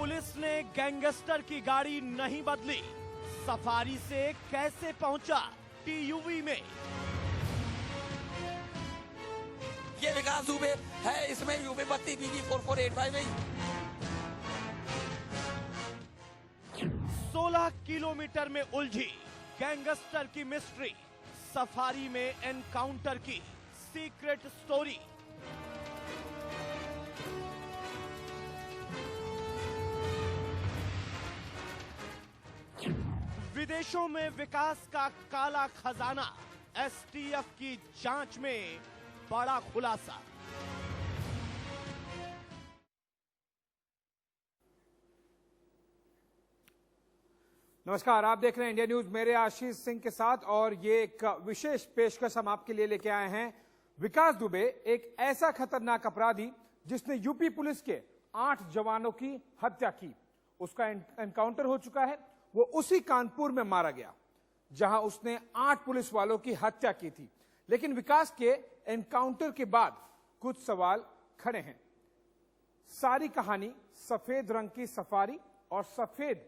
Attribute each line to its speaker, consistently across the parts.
Speaker 1: Police ने gangster की गाड़ी नहीं बदली, सफारी से कैसे पहुंचा टीयूवी में?
Speaker 2: ये विकास दुबे है, इसमें यूपी 32 BG 4485 में
Speaker 1: 16 किलोमीटर में उलझी गैंगस्टर की मिस्ट्री, सफारी में एनकाउंटर की सीक्रेट स्टोरी। विदेशों में विकास का काला खजाना, एसटीएफ की जांच में बड़ा खुलासा।
Speaker 3: नमस्कार, आप देख रहे हैं इंडिया न्यूज, मेरे आशीष सिंह के साथ। और ये एक विशेष पेशकश हम आपके लिए लेके आए हैं। विकास दुबे एक ऐसा खतरनाक अपराधी जिसने यूपी पुलिस के 8 जवानों की हत्या की। उसका एनकाउंटर हो चुका है। वो उसी कानपुर में मारा गया जहां उसने 8 पुलिस वालों की हत्या की थी। लेकिन विकास के एनकाउंटर के बाद कुछ सवाल खड़े हैं। सारी कहानी सफेद रंग की सफारी और सफेद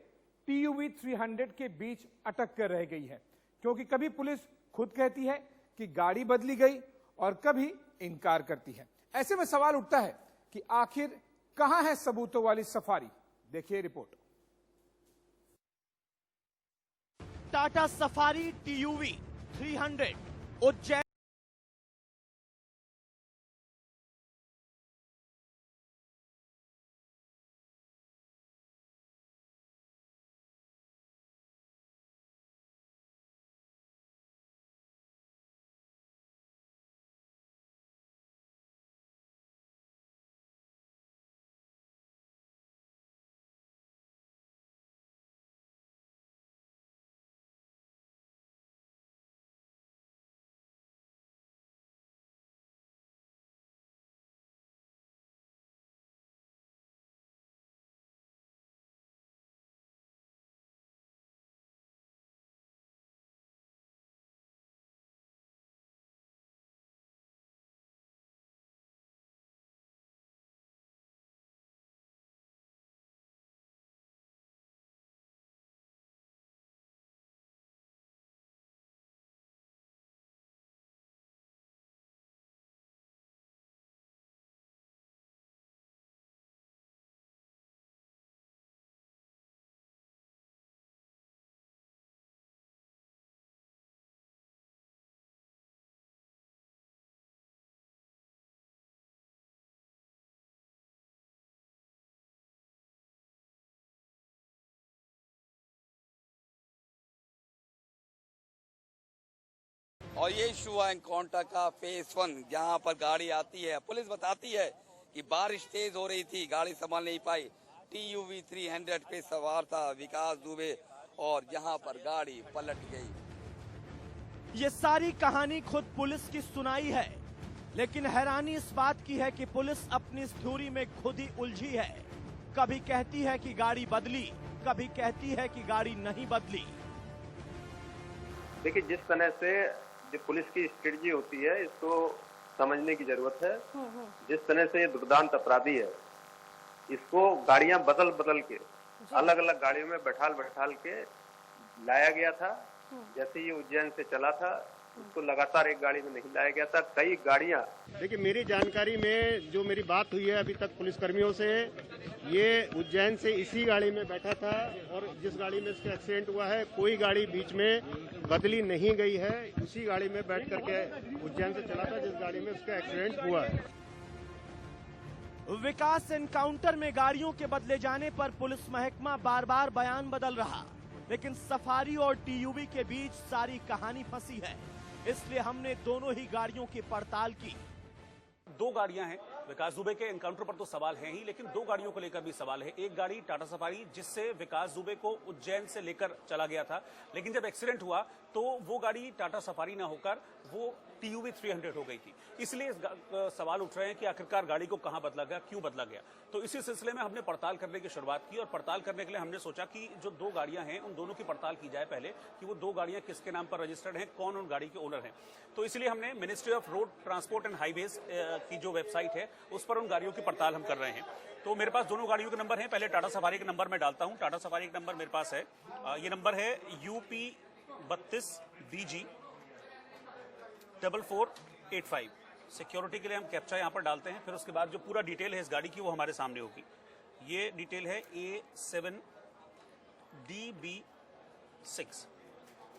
Speaker 3: टीयूवी 300 के बीच अटक कर रह गई है, क्योंकि कभी पुलिस खुद कहती है कि गाड़ी बदली गई और कभी इनकार करती है। ऐसे में सवाल उठता है कि आखिर कहां है सबूतों वाली सफारी। देखिए report.
Speaker 1: Tata safari TUV 300 Ujjain
Speaker 2: और ये इशू हुआ एनकाउंटर का फेज 1, जहाँ पर गाड़ी आती है। पुलिस बताती है कि बारिश तेज हो रही थी, गाड़ी संभाल नहीं पाई। टीयूवी 300 पे सवार था विकास दुबे और जहाँ पर गाड़ी पलट गई।
Speaker 1: ये सारी कहानी खुद पुलिस की सुनाई है, लेकिन हैरानी इस बात की है कि पुलिस अपनी इस थ्योरी में खुद ही उलझी है। कभी कहती है कि गाड़ी बदली, कभी कहती है कि गाड़ी नहीं बदली।
Speaker 4: देखिए, जिस तरह से जो पुलिस की स्ट्रेटजी होती है, इसको समझने की जरूरत है। जिस तरह से ये दुर्दांत अपराधी है, इसको गाड़ियां बदल बदल के अलग अलग गाड़ियों में बैठाल के लाया गया था। जैसे ये उज्जैन से चला था, उसको लगातार एक गाड़ी में नहीं लाया गया था, कई गाड़ियां।
Speaker 5: देखिए, मेरी जानकारी में जो मेरी बात हुई है अभी तक पुलिसकर्मियों से, ये उज्जैन से इसी गाड़ी में बैठा था और जिस गाड़ी में इसका एक्सीडेंट हुआ है, कोई गाड़ी बीच में बदली नहीं गई है। उसी गाड़ी में बैठ करके उज्जैन से चला था जिस गाड़ी में उसका एक्सीडेंट हुआ है।
Speaker 1: विकास एनकाउंटर में गाड़ियों के बदले जाने पर पुलिस महकमा बार बार बयान बदल रहा, लेकिन सफारी और टीयूवी के बीच सारी कहानी फंसी है। इसलिए हमने दोनों ही गाड़ियों की पड़ताल की।
Speaker 6: 2 गाड़ियां हैं। विकास दुबे के एनकाउंटर पर तो सवाल है ही, लेकिन 2 गाड़ियों को लेकर भी सवाल है। एक गाड़ी टाटा सफारी, जिससे विकास दुबे को उज्जैन से लेकर चला गया था, लेकिन जब एक्सीडेंट हुआ तो वो गाड़ी टाटा सफारी ना होकर वो TUV 300 हो गई थी। इसलिए सवाल उठ रहे हैं कि आखिरकार गाड़ी को कहां बदला गया, क्यों बदला गया। तो इसी सिलसिले में हमने पड़ताल करने की शुरुआत की और पड़ताल करने के लिए हमने सोचा कि जो दो गाड़ियां हैं उन दोनों की पड़ताल की जाए पहले, कि वो दो गाड़ियां किसके नाम पर रजिस्टर्ड हैं, कौन उन गाड़ी के ओनर हैं। तो इसलिए हमने ministry of road transport and highways की जो वेबसाइट है उस पर उन गाड़ियों की पड़ताल हम कर रहे हैं। तो मेरे पास दोनों गाड़ियों के नंबर हैं। पहले टाटा सफारी के नंबर मैं डालता हूं। टाटा सफारी का नंबर मेरे पास है, ये नंबर है UP 32 BG 4485। सिक्योरिटी के लिए हम कैप्चा यहां पर डालते हैं, फिर उसके बाद जो पूरा डिटेल है इस गाड़ी की वो हमारे सामने होगी। ये डिटेल है A7DB6।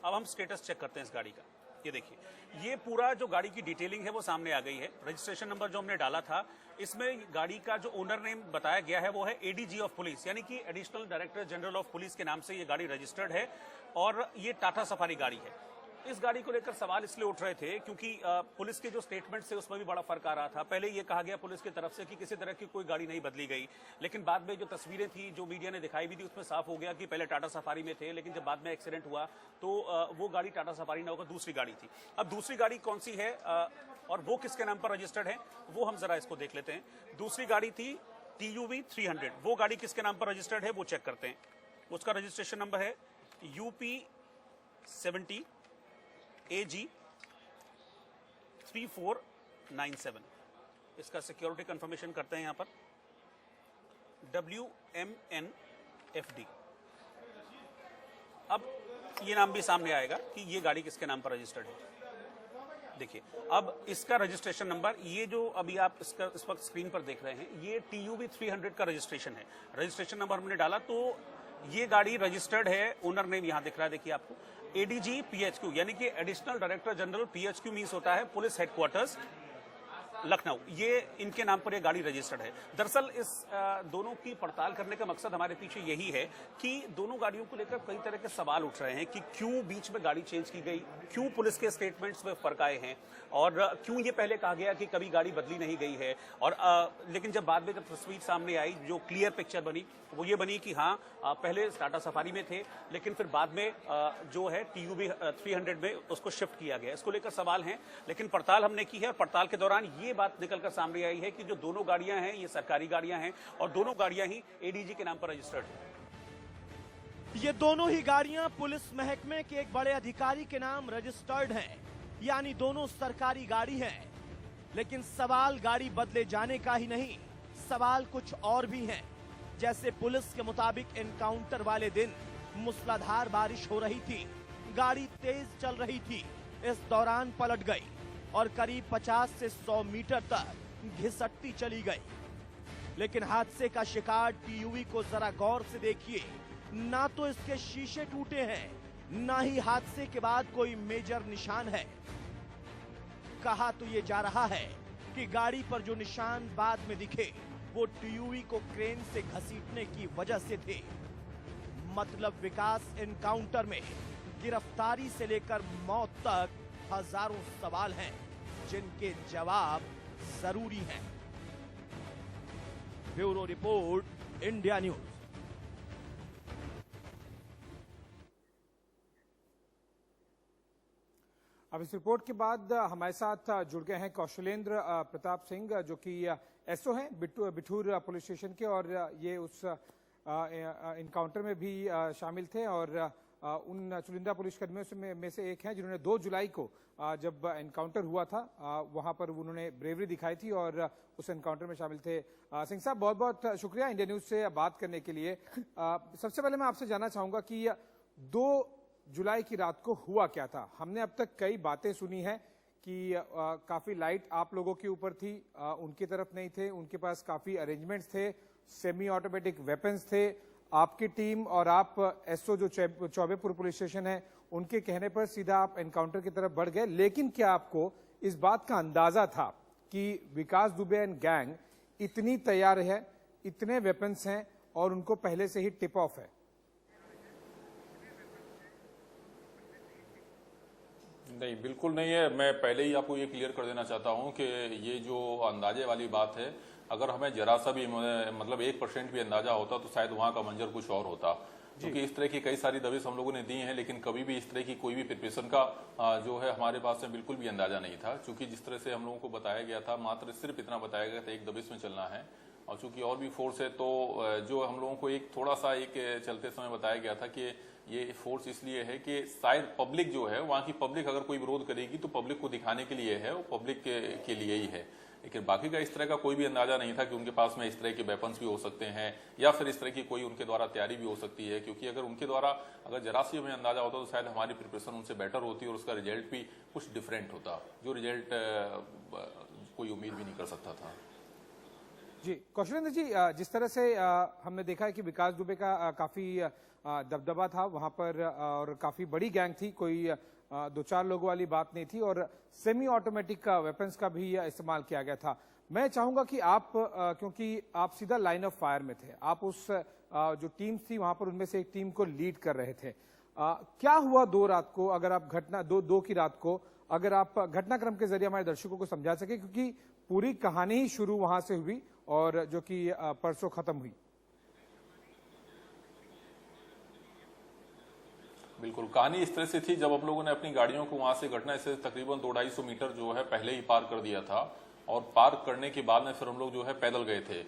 Speaker 6: अब हम स्टेटस चेक करते हैं इस गाड़ी का। ये देखिए, ये पूरा जो गाड़ी की डिटेलिंग है वो सामने आ गई है। रजिस्ट्रेशन नंबर जो हमने डाला था, इसमें गाड़ी का जो ओनर नेम बताया गया है वो है ADG ऑफ पुलिस, यानी कि additional director general of police के नाम से ये गाड़ी रजिस्टर्ड है और ये टाटा सफारी गाड़ी है। इस गाड़ी को लेकर सवाल इसलिए उठ रहे थे क्योंकि पुलिस के जो स्टेटमेंट्स थे उसमें भी बड़ा फर्क आ रहा था। पहले ये कहा गया पुलिस की तरफ से कि किसी तरह की कोई गाड़ी नहीं बदली गई, लेकिन बाद में जो तस्वीरें थी जो मीडिया ने दिखाई भी थी उसमें साफ हो गया कि पहले टाटा सफारी में थे, लेकिन जब बाद में एक्सीडेंट हुआ तो वो गाड़ी टाटा सफारी न होकर दूसरी गाड़ी थी। अब दूसरी गाड़ी कौन सी है और वो किसके नाम पर रजिस्टर्ड है वो हम जरा इसको देख लेते हैं। दूसरी गाड़ी थी TUV 300, वो गाड़ी किसके नाम पर रजिस्टर्ड है वो चेक करते हैं। उसका रजिस्ट्रेशन नंबर है UP 70 AG 3497। इसका सिक्योरिटी कंफर्मेशन करते हैं यहां पर WMNFD। अब ये नाम भी सामने आएगा कि ये गाड़ी किसके नाम पर रजिस्टर्ड है। देखिए, अब इसका रजिस्ट्रेशन नंबर, ये जो अभी आप इसका इस वक्त स्क्रीन पर देख रहे हैं, ये TUV 300 का रजिस्ट्रेशन है। रजिस्ट्रेशन नंबर हमने डाला तो ये गाड़ी रजिस्टर्ड है, ओनर नेम यहां दिख रहा है, देखिए आपको ADG PHQ, यानी कि additional director general. PHQ means होता है पुलिस हेडक्वार्टर्स लखनऊ। ये इनके नाम पर ये गाड़ी रजिस्टर्ड है। दरअसल इस दोनों की पड़ताल करने का मकसद हमारे पीछे यही है कि दोनों गाड़ियों को लेकर कई तरह के सवाल उठ रहे हैं कि क्यों बीच में गाड़ी चेंज की गई, क्यों पुलिस के स्टेटमेंट्स में फर्क आए हैं और क्यों ये पहले कहा गया कि कभी गाड़ी बदली नहीं गई है। और लेकिन जब बाद में जब तस्वीर सामने आई, जो क्लियर पिक्चर बनी वो ये बनी कि हाँ पहले टाटा सफारी में थे, लेकिन फिर बाद में जो है TUV 300 में उसको शिफ्ट किया गया। इसको लेकर सवाल हैं, लेकिन पड़ताल हमने की है और पड़ताल के दौरान ये बात निकलकर सामने आई है कि जो दोनों गाड़ियां हैं ये सरकारी गाड़ियां हैं और दोनों गाड़ियां ही ADG के नाम पर रजिस्टर्ड हैं।
Speaker 1: ये दोनों ही गाड़ियां पुलिस महकमे के एक बड़े अधिकारी के नाम रजिस्टर्ड हैं, यानी दोनों सरकारी गाड़ी हैं। लेकिन सवाल गाड़ी बदले जाने का ही नहीं, सवाल कुछ और भी हैं। जैसे पुलिस के मुताबिक एनकाउंटर वाले दिन मूसलाधार बारिश हो रही थी, गाड़ी तेज चल रही थी, इस दौरान पलट गई और करीब 50 से 100 मीटर तक घिसटती चली गई। लेकिन हादसे का शिकार TUV को जरा गौर से देखिए, ना तो इसके शीशे टूटे हैं, ना ही हादसे के बाद कोई मेजर निशान है। कहा तो ये जा रहा है कि गाड़ी पर जो निशान बाद में दिखे वो TUV को क्रेन से घसीटने की वजह से थे। मतलब विकास एनकाउंटर में गिरफ्तारी से लेकर मौत तक हजारों सवाल हैं जिनके जवाब जरूरी हैं। Bureau report, India news.
Speaker 3: अब इस रिपोर्ट के बाद हमारे साथ जुड़ गए हैं कौशलेंद्र प्रताप सिंह, जो कि SO हैं बिठूर पुलिस स्टेशन के, और ये उस इनकाउंटर में भी शामिल थे और उन चुनिंदा पुलिसकर्मियों में से एक हैं जिन्होंने 2 जुलाई को जब एनकाउंटर हुआ था वहां पर उन्होंने ब्रेवरी दिखाई थी और उस एनकाउंटर में शामिल थे। सिंह साहब, बहुत बहुत शुक्रिया इंडिया न्यूज से बात करने के लिए। सबसे पहले मैं आपसे जानना चाहूंगा कि 2 जुलाई की रात को हुआ क्या था। हमने अब तक कई बातें सुनी हैं कि काफी लाइट आप लोगों के ऊपर थी, उनकी तरफ नहीं थे, उनके पास काफी अरेंजमेंट्स थे, सेमी ऑटोमेटिक वेपन्स थे। आपकी टीम और आप SO जो चौबेपुर पुलिस स्टेशन है उनके कहने पर सीधा आप एनकाउंटर की तरफ बढ़ गए। लेकिन क्या आपको इस बात का अंदाजा था कि विकास दुबे एंड गैंग इतनी तैयार है, इतने वेपन्स हैं और उनको पहले से ही टिप ऑफ है?
Speaker 7: नहीं, बिल्कुल नहीं है। मैं पहले ही आपको ये क्लियर कर देना चाहता हूं कि ये जो अंदाजे वाली बात है, अगर हमें जरा सा भी मतलब 1% भी अंदाजा होता तो शायद वहां का मंजर कुछ और होता। क्योंकि इस तरह की कई सारी दबिश हम लोगों ने दी हैं, लेकिन कभी भी इस तरह की कोई भी प्रिपरेशन का जो है हमारे पास में बिल्कुल भी अंदाजा नहीं था। क्योंकि जिस तरह से हम लोगों को बताया गया था, मात्र सिर्फ इतना बताया गया था एक दबिश में चलना है, और चूंकि और भी फोर्स है तो जो हम लोगों को एक थोड़ा सा एक चलते समय बताया गया था कि ये फोर्स इसलिए है कि शायद पब्लिक जो है, वहाँ की पब्लिक अगर कोई विरोध करेगी तो पब्लिक को दिखाने के लिए है, वो पब्लिक के लिए ही है। लेकिन बाकी का इस तरह का कोई भी अंदाजा नहीं था कि उनके पास में इस तरह के वेपन्स भी हो सकते हैं या फिर इस तरह की कोई उनके द्वारा तैयारी भी हो सकती है। क्योंकि अगर उनके द्वारा अगर जरा सी हमें अंदाजा होता तो शायद हमारी प्रिपरेशन उनसे बेटर होती और उसका रिजल्ट भी कुछ डिफरेंट होता, जो रिजल्ट कोई उम्मीद भी नहीं कर सकता था।
Speaker 3: जी कौशलेंद्र जी, जिस तरह से हमने देखा है कि विकास दुबे का काफी दबदबा था वहां पर और काफी बड़ी गैंग थी, कोई 2-4 लोगों वाली बात नहीं थी और सेमी ऑटोमेटिक वेपन्स का भी इस्तेमाल किया गया था। मैं चाहूंगा कि आप क्योंकि आप सीधा लाइन ऑफ फायर में थे, आप उस जो टीम थी वहां पर उनमें से एक टीम को लीड कर रहे थे, क्या हुआ 2 रात को, अगर आप घटना दो की रात को अगर आप घटनाक्रम के जरिए हमारे दर्शकों को समझा सके, क्योंकि पूरी कहानी ही शुरू वहां से हुई और जो कि परसों खत्म हुई।
Speaker 7: बिल्कुल, कहानी इस तरह से थी, जब हम लोगों ने अपनी गाड़ियों को वहां से घटना से तकरीबन 200-250 मीटर जो है पहले ही पार कर दिया था, और पार करने के बाद में फिर हम लोग जो है पैदल गए थे,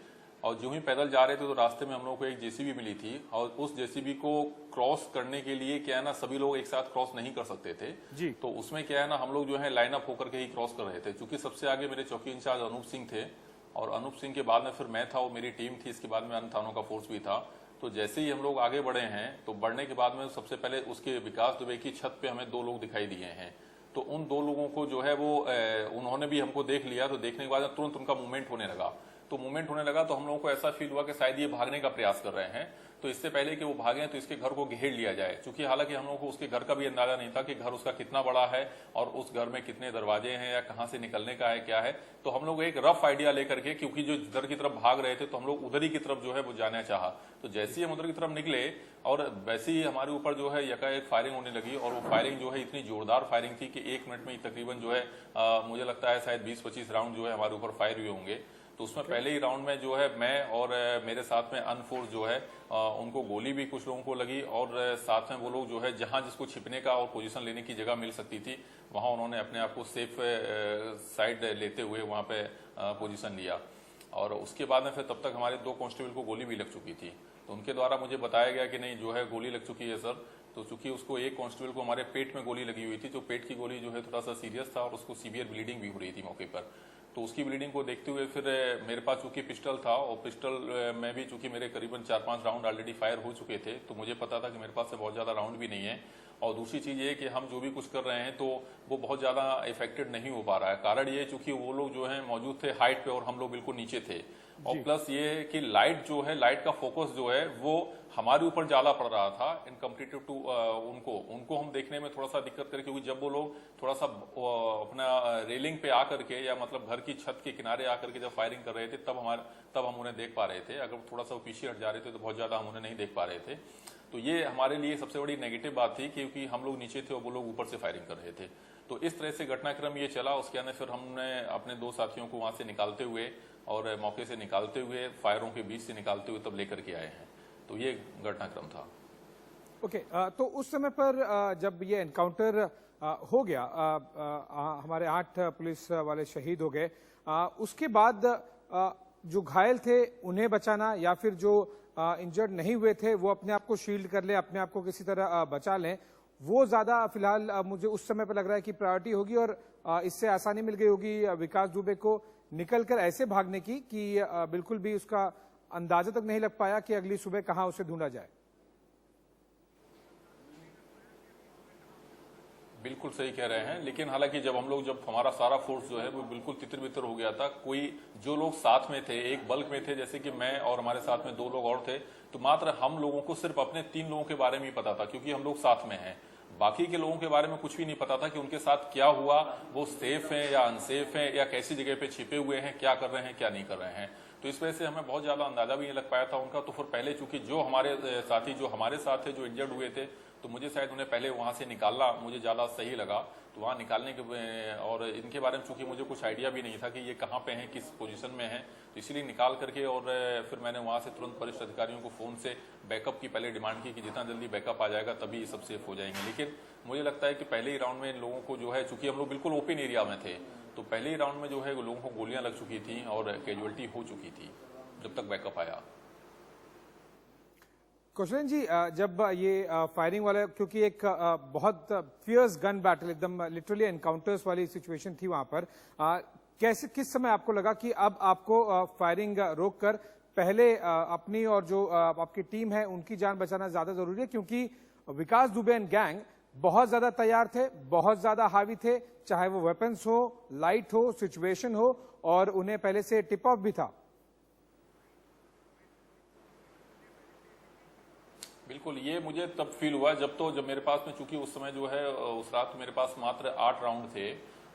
Speaker 7: और जो ही पैदल जा रहे थे तो रास्ते में हम लोग को एक जेसीबी मिली थी, और उस जेसीबी को क्रॉस करने के लिए क्या है ना, सभी लोग एक साथ क्रॉस नहीं कर सकते थे
Speaker 3: जी।
Speaker 7: तो उसमें क्या है ना, हम लोग जो है लाइन अप होकर के ही क्रॉस कर रहे थे। चूंकि सबसे आगे मेरे चौकी इंचार्ज अनूप सिंह थे, और अनूप सिंह के बाद में फिर मैं था और मेरी टीम थी, इसके बाद में अन्य थानों का फोर्स भी था। तो जैसे ही हम लोग आगे बढ़े हैं तो बढ़ने के बाद में सबसे पहले उसके विकास दुबे की छत पे हमें 2 लोग दिखाई दिए हैं। तो उन 2 लोगों को जो है वो उन्होंने भी हमको देख लिया, तो देखने के बाद तुरंत उनका मूवमेंट होने लगा। तो मूवमेंट होने लगा तो हम लोगों को ऐसा फील हुआ कि शायद ये भागने का प्रयास कर रहे हैं, तो इससे पहले कि वो भागें तो इसके घर को घेर लिया जाए। चूंकि हालांकि हम लोगों को उसके घर का भी अंदाजा नहीं था कि घर उसका कितना बड़ा है और उस घर में कितने दरवाजे हैं या कहां से निकलने का है क्या है। तो हम लोग एक रफ आइडिया लेकर के, क्योंकि जो इधर की तरफ भाग रहे थे तो हम लोग उधर ही की तरफ जो है वो जाना चाहा। तो जैसे ही हम उधर की तरफ निकले और वैसे ही हमारे ऊपर जो है यकायक फायरिंग होने लगी, और वो फायरिंग जो है इतनी जोरदार फायरिंग थी कि 1 मिनट में ही तकरीबन जो है मुझे लगता है शायद 20-25 राउंड जो है हमारे ऊपर फायर हुए होंगे। तो उसमें पहले ही राउंड में जो है मैं और मेरे साथ में अनफोर्स जो है उनको गोली भी कुछ लोगों को लगी, और साथ में वो लोग जो है जहां जिसको छिपने का और पोजीशन लेने की जगह मिल सकती थी वहां उन्होंने अपने आप को सेफ साइड लेते हुए वहां पे पोजीशन लिया। और उसके बाद में फिर तब तक हमारे 2 कांस्टेबल को गोली भी लग चुकी थी। तो उनके द्वारा मुझे बताया गया कि नहीं जो है गोली लग चुकी है सर। तो चूंकि उसको एक कांस्टेबल को हमारे पेट में गोली लगी हुई थी, जो पेट की गोली जो है थोड़ा सा सीरियस था और उसको सीवियर ब्लीडिंग भी हो रही थी मौके पर। तो उसकी ब्लीडिंग को देखते हुए फिर मेरे पास चूंकि पिस्टल था, और पिस्टल में भी चूंकि मेरे करीबन 4-5 राउंड ऑलरेडी फायर हो चुके थे, तो मुझे पता था कि मेरे पास से बहुत ज्यादा राउंड भी नहीं है। और दूसरी चीज ये कि हम जो भी कुछ कर रहे हैं तो वो बहुत ज्यादा इफेक्टेड नहीं हो पा रहा है। कारण ये चूंकि वो लोग जो है मौजूद थे हाइट पे और हम लोग बिल्कुल नीचे थे, और प्लस ये है कि लाइट जो है, लाइट का फोकस जो है वो हमारे ऊपर ज्यादा पड़ रहा था इन कम्पेरेटिव टू उनको हम देखने में थोड़ा सा दिक्कत करे, क्योंकि जब वो लोग थोड़ा सा अपना रेलिंग पे आकर के या मतलब घर की छत के किनारे आकर के जब फायरिंग कर रहे थे तब हम उन्हें देख पा रहे थे। अगर थोड़ा सा पीछे हट जा रहे थे तो बहुत ज्यादा हम उन्हें नहीं देख पा रहे थे। तो ये हमारे लिए सबसे बड़ी नेगेटिव बात थी, क्योंकि हम लोग नीचे थे और वो लोग ऊपर से फायरिंग कर रहे थे। तो इस तरह से घटनाक्रम ये चला। उसके बाद फिर हमने अपने 2 साथियों को वहां से निकालते हुए और मौके से निकालते हुए, फायरों के बीच से निकालते हुए तब लेकर के आए हैं। तो ये घटनाक्रम था।
Speaker 3: ओके, तो उस समय पर जब ये एनकाउंटर हो गया, हमारे 8 पुलिस वाले शहीद हो गए, उसके बाद जो घायल थे उन्हें बचाना या फिर जो इंजर्ड नहीं हुए थे वो अपने आप को शील्ड कर ले, अपने आप को किसी तरह बचा लें, वो ज्यादा फिलहाल मुझे उस समय पर लग रहा है कि प्रायोरिटी होगी, और इससे आसानी मिल गई होगी विकास दुबे को निकलकर ऐसे भागने की कि बिल्कुल भी उसका अंदाजा तक नहीं लग पाया कि अगली सुबह कहां उसे ढूंढा जाए।
Speaker 7: बिल्कुल सही कह रहे हैं, लेकिन हालांकि जब हमारा सारा फोर्स जो है वो बिल्कुल तितर-बितर हो गया था, कोई जो लोग साथ में थे एक बल्क में थे, जैसे कि मैं और हमारे साथ में 2 लोग और थे, तो मात्र हम लोगों को सिर्फ अपने 3 लोगों के बारे में ही पता था, क्योंकि हम लोग साथ में हैं। बाकी के लोगों के बारे में कुछ भी नहीं पता था कि उनके साथ क्या हुआ, वो सेफ हैं या अनसेफ हैं या कैसी जगह पे छिपे हुए हैं, क्या कर रहे हैं क्या नहीं कर रहे हैं। तो इस वजह से हमें बहुत ज्यादा अंदाजा भी नहीं लग पाया था उनका। तो फिर पहले चूंकि जो हमारे साथी जो हमारे साथ थे, जो इंजर्ड हुए थे, तो मुझे शायद उन्हें पहले वहां से निकालना मुझे ज़्यादा सही लगा। तो वहां निकालने के और इनके बारे में चूंकि मुझे कुछ आइडिया भी नहीं था कि ये कहाँ पे हैं, किस पोजीशन में हैं, तो इसीलिए निकाल करके और फिर मैंने वहां से तुरंत वरिष्ठ अधिकारियों को फ़ोन से बैकअप की पहले डिमांड की कि जितना जल्दी बैकअप आ जाएगा तभी ये सब सेफ हो जाएंगे। लेकिन मुझे लगता है कि पहले ही राउंड में इन लोगों को जो है, चूंकि हम लोग बिल्कुल ओपन एरिया में थे, तो पहले ही राउंड में जो है लोगों को गोलियां लग चुकी थी और कैजुअलिटी हो चुकी थी जब तक बैकअप आया।
Speaker 3: कौशलेंद्र जी, जब ये फायरिंग वाला, क्योंकि एक बहुत फियर्स गन बैटल, एकदम लिटरली एनकाउंटर्स वाली सिचुएशन थी वहां पर, कैसे, किस समय आपको लगा कि अब आपको फायरिंग रोककर पहले अपनी और जो आपकी टीम है उनकी जान बचाना ज्यादा जरूरी है? क्योंकि विकास दुबे एंड गैंग बहुत ज्यादा तैयार थे, बहुत ज्यादा हावी थे, चाहे वो वेपन्स हो, लाइट हो, सिचुएशन हो, और उन्हें पहले से टिप ऑफ भी था।
Speaker 7: बिल्कुल, ये मुझे तब फील हुआ जब मेरे पास में, चूंकि उस समय जो है उस रात मेरे पास मात्र 8 राउंड थे,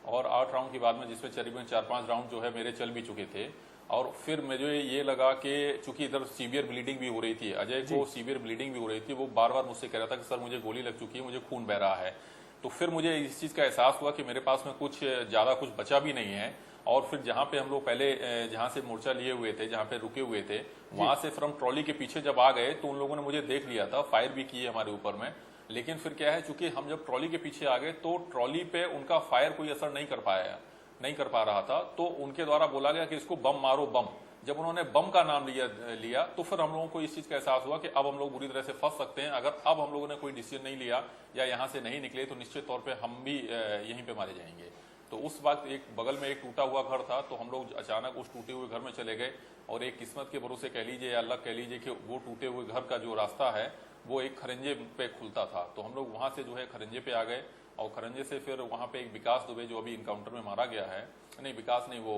Speaker 7: और 8 राउंड के बाद में जिसमें करीबन 4-5 राउंड जो है मेरे चल भी चुके थे, और फिर मुझे ये लगा कि चूंकि इधर सीवियर ब्लीडिंग भी हो रही थी, अजय को सीवियर ब्लीडिंग भी हो रही थी, वो बार बार मुझसे कह रहा था कि सर मुझे गोली लग चुकी है, मुझे खून बह रहा है। तो फिर मुझे इस चीज का एहसास हुआ कि मेरे पास में कुछ ज्यादा कुछ बचा भी नहीं है। और फिर जहां पे हम लोग पहले जहां से मोर्चा लिए हुए थे, जहां पे रुके हुए थे, वहां से फिर हम ट्रॉली के पीछे जब आ गए तो उन लोगों ने मुझे देख लिया था, फायर भी किए हमारे ऊपर में। लेकिन फिर क्या है, चूंकि हम जब ट्रॉली के पीछे आ गए तो ट्रॉली पे उनका फायर कोई असर नहीं कर पा रहा था, तो उनके द्वारा बोला गया कि इसको बम मारो, बम। जब उन्होंने बम का नाम लिया तो फिर हम लोगों को इस चीज का एहसास हुआ कि अब हम लोग बुरी तरह से फंस सकते हैं। अगर अब हम लोगों ने कोई डिसीजन नहीं लिया या यहाँ से नहीं निकले तो निश्चित तौर पे हम भी यहीं पे मारे जाएंगे। तो उस वक्त एक बगल में एक टूटा हुआ घर था, तो हम लोग अचानक उस टूटे हुए घर में चले गए, और एक किस्मत के भरोसे कह लीजिए या अल्लाह कह लीजिए कि वो टूटे हुए घर का जो रास्ता है वो एक खरंजे पे खुलता था। तो हम लोग वहां से जो है खरंजे पे आ गए, और खरंजे से फिर वहां पे एक विकास दुबे जो अभी इनकाउंटर में मारा गया है, नहीं विकास नहीं, वो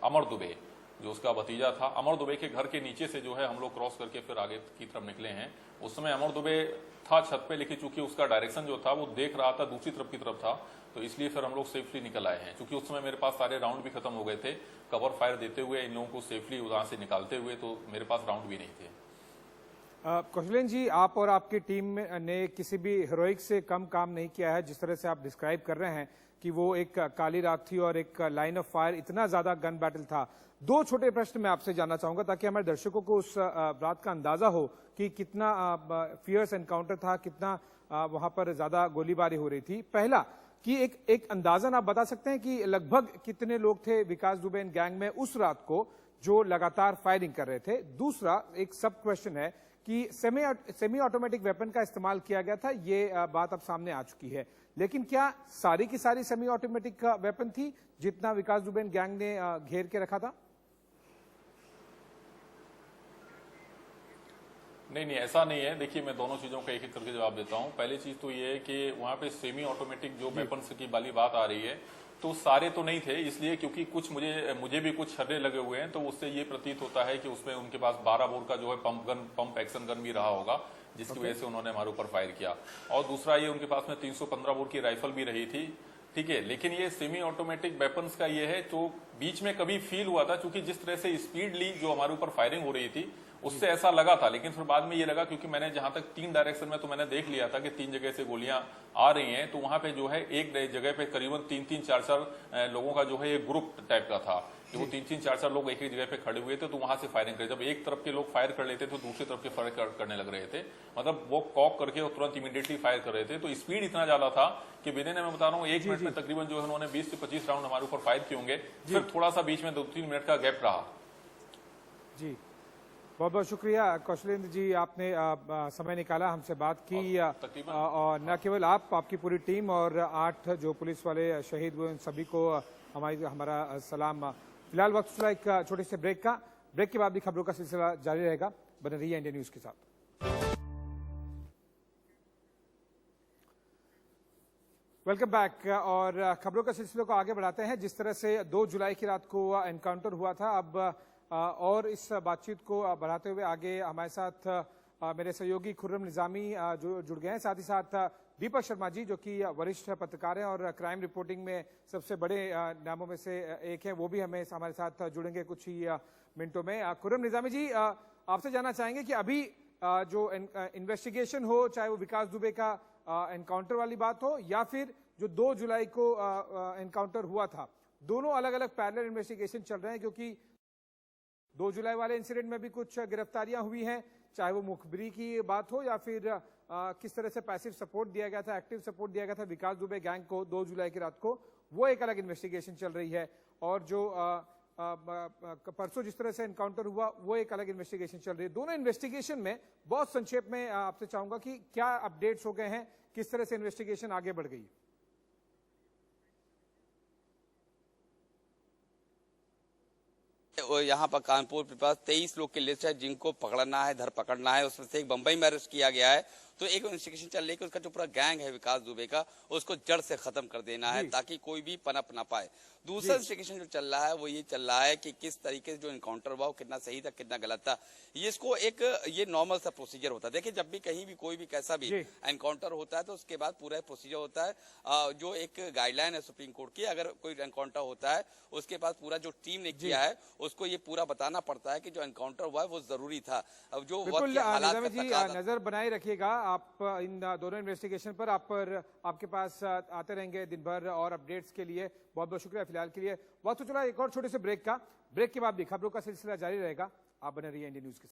Speaker 7: अमर दुबे जो उसका भतीजा था, अमर दुबे के घर के नीचे से जो है हम लोग क्रॉस करके फिर आगे की तरफ निकले हैं। उस समय अमर दुबे था छत पे, लेकिन चूंकि उसका डायरेक्शन जो था वो देख रहा था दूसरी तरफ की तरफ था, तो इसलिए फिर हम लोग सेफली निकल आए हैं। क्योंकि उस समय मेरे पास सारे राउंड भी खत्म हो गए थे, कवर फायर देते हुए इन लोगों को सेफली वहां से निकालते हुए, तो मेरे पास राउंड भी नहीं थे।
Speaker 3: कौशलेंद्र जी, आप और आपकी टीम ने किसी भी हीरोइक से कम काम नहीं किया है। जिस तरह से आप डिस्क्राइब कर रहे हैं कि वो एक काली रात थी और एक लाइन ऑफ फायर, इतना ज्यादा गन बैटल था। 2 छोटे प्रश्न मैं आपसे जानना चाहूंगा ताकि हमारे दर्शकों को उस रात का अंदाजा हो कि कितना फियर्स एनकाउंटर था, कितना वहां पर ज्यादा गोलीबारी हो रही थी। पहला कि एक अंदाजन आप बता सकते हैं कि लगभग कितने लोग थे विकास दुबे एंड गैंग में उस रात को जो लगातार फायरिंग कर रहे थे? दूसरा एक सब क्वेश्चन है कि सेमी ऑटोमेटिक वेपन का इस्तेमाल किया गया था, ये बात अब सामने आ चुकी है, लेकिन क्या सारी की सारी सेमी ऑटोमेटिक वेपन थी जितना विकास दुबे एंड गैंग ने घेर के रखा था?
Speaker 7: नहीं, ऐसा नहीं है। देखिए, मैं दोनों चीजों का एक एक करके जवाब देता हूं। पहली चीज तो ये है कि वहां पे सेमी ऑटोमेटिक जो वेपन्स की वाली बात आ रही है, तो सारे तो नहीं थे, इसलिए क्योंकि कुछ मुझे भी कुछ छर्रे लगे हुए हैं, तो उससे ये प्रतीत होता है कि उसमें उनके पास 12 बोर का जो है पंप एक्शन गन भी रहा होगा, जिसकी वजह से उन्होंने हमारे ऊपर फायर किया। और दूसरा ये उनके पास में 315 बोर की राइफल भी रही थी, ठीक है। लेकिन ये सेमी ऑटोमेटिक वेपन्स का ये है जो बीच में कभी फील हुआ था, क्योंकि जिस तरह से स्पीड ली जो हमारे ऊपर फायरिंग हो रही थी उससे ऐसा लगा था। लेकिन फिर बाद में ये लगा, क्योंकि मैंने जहां तक 3 डायरेक्शन में तो मैंने देख लिया था कि 3 जगह से गोलियां आ रही हैं, तो वहां पे जो है एक जगह पे करीबन 3-3, 4-4 लोगों का जो है एक ग्रुप टाइप का था कि वो 3-3, 4-4 लोग एक जगह पे खड़े हुए थे, तो वहां से फायरिंग करे। जब एक तरफ के लोग फायर कर लेते तो दूसरी तरफ के फायर करने लग रहे थे, मतलब वो कॉक करके और तुरंत इमीडिएटली फायर कर रहे थे। तो स्पीड इतना ज्यादा था कि विदिन मैं बता रहा हूँ 1 मिनट में तकरीबन जो है उन्होंने 20 से 25 राउंड हमारे ऊपर फायर किए होंगे। फिर थोड़ा सा बीच में 2-3 मिनट का गैप रहा।
Speaker 3: जी, बहुत बहुत शुक्रिया कौशलेंद्र जी, आपने समय निकाला, हमसे बात की, और न केवल आप, आपकी पूरी टीम और 8 जो पुलिस वाले शहीद हुए उन सभी को हमारा सलाम। फिलहाल वक्त चला एक छोटे से ब्रेक का। ब्रेक के बाद भी खबरों का सिलसिला जारी रहेगा। बने रहिए इंडिया न्यूज के साथ। वेलकम बैक, और खबरों के सिलसिले को आगे बढ़ाते हैं। जिस तरह से 2 जुलाई की रात को एनकाउंटर हुआ था, अब और इस बातचीत को बढ़ाते हुए आगे हमारे साथ मेरे सहयोगी खुर्रम निजामी जो जुड़ गए हैं, साथ ही साथ दीपक शर्मा जी जो कि वरिष्ठ पत्रकार हैं और क्राइम रिपोर्टिंग में सबसे बड़े नामों में से एक हैं, वो भी हमारे साथ जुड़ेंगे कुछ ही मिनटों में। खुर्रम निजामी जी, आपसे जानना चाहेंगे कि अभी जो इन्वेस्टिगेशन हो, चाहे वो विकास दुबे का एनकाउंटर वाली बात हो या फिर जो 2 जुलाई को एनकाउंटर हुआ था, दोनों अलग अलग पैरेलल इन्वेस्टिगेशन चल रहे हैं, क्योंकि 2 जुलाई वाले इंसिडेंट में भी कुछ गिरफ्तारियां हुई हैं, चाहे वो मुखबिरी की बात हो या फिर किस तरह से पैसिव सपोर्ट दिया गया था, एक्टिव सपोर्ट दिया गया था विकास दुबे गैंग को 2 जुलाई की रात को, वो एक अलग इन्वेस्टिगेशन चल रही है। और जो परसों जिस तरह से एनकाउंटर हुआ, वो एक अलग इन्वेस्टिगेशन चल रही है। दोनों इन्वेस्टिगेशन में बहुत संक्षेप में आपसे चाहूंगा कि क्या अपडेट्स हो गए हैं, किस तरह से इन्वेस्टिगेशन आगे बढ़ गई है।
Speaker 2: यहाँ पर कानपुर के पास 23 लोग की लिस्ट है जिनको पकड़ना है, धर पकड़ना है। उसमें से एक बंबई में अरेस्ट किया गया है। तो एक इन्वेस्टिगेशन चल रही है कि उसका जो पूरा गैंग है विकास दुबे का, उसको जड़ से खत्म कर देना है ताकि कोई भी पनप ना पाए। दूसरा इन्वेस्टिगेशन जो चल रहा है वो ये चल रहा है कि किस तरीके से जो एनकाउंटर हुआ वो कितना सही था, कितना गलत था। ये इसको ये नॉर्मल सा प्रोसीजर होता है। देखिए, जब भी कहीं भी कोई भी कैसा भी एनकाउंटर होता है तो उसके बाद पूरा प्रोसीजर होता है। जो एक गाइडलाइन है सुप्रीम कोर्ट की, अगर कोई एनकाउंटर होता है उसके बाद पूरा जो टीम ने किया है उसको ये पूरा बताना पड़ता है कि जो एनकाउंटर हुआ है वो जरूरी था। अब जो
Speaker 3: बिल्कुल नजर बनाए रखिएगा आप इन दोनों इन्वेस्टिगेशन पर। आपके पास आते रहेंगे दिन भर और अपडेट्स के लिए बहुत बहुत शुक्रिया फिलहाल के लिए। वक्त तो चला एक और छोटे से ब्रेक का। ब्रेक के बाद भी खबरों का सिलसिला जारी रहेगा। आप बने रहिए इंडिया न्यूज के साथ।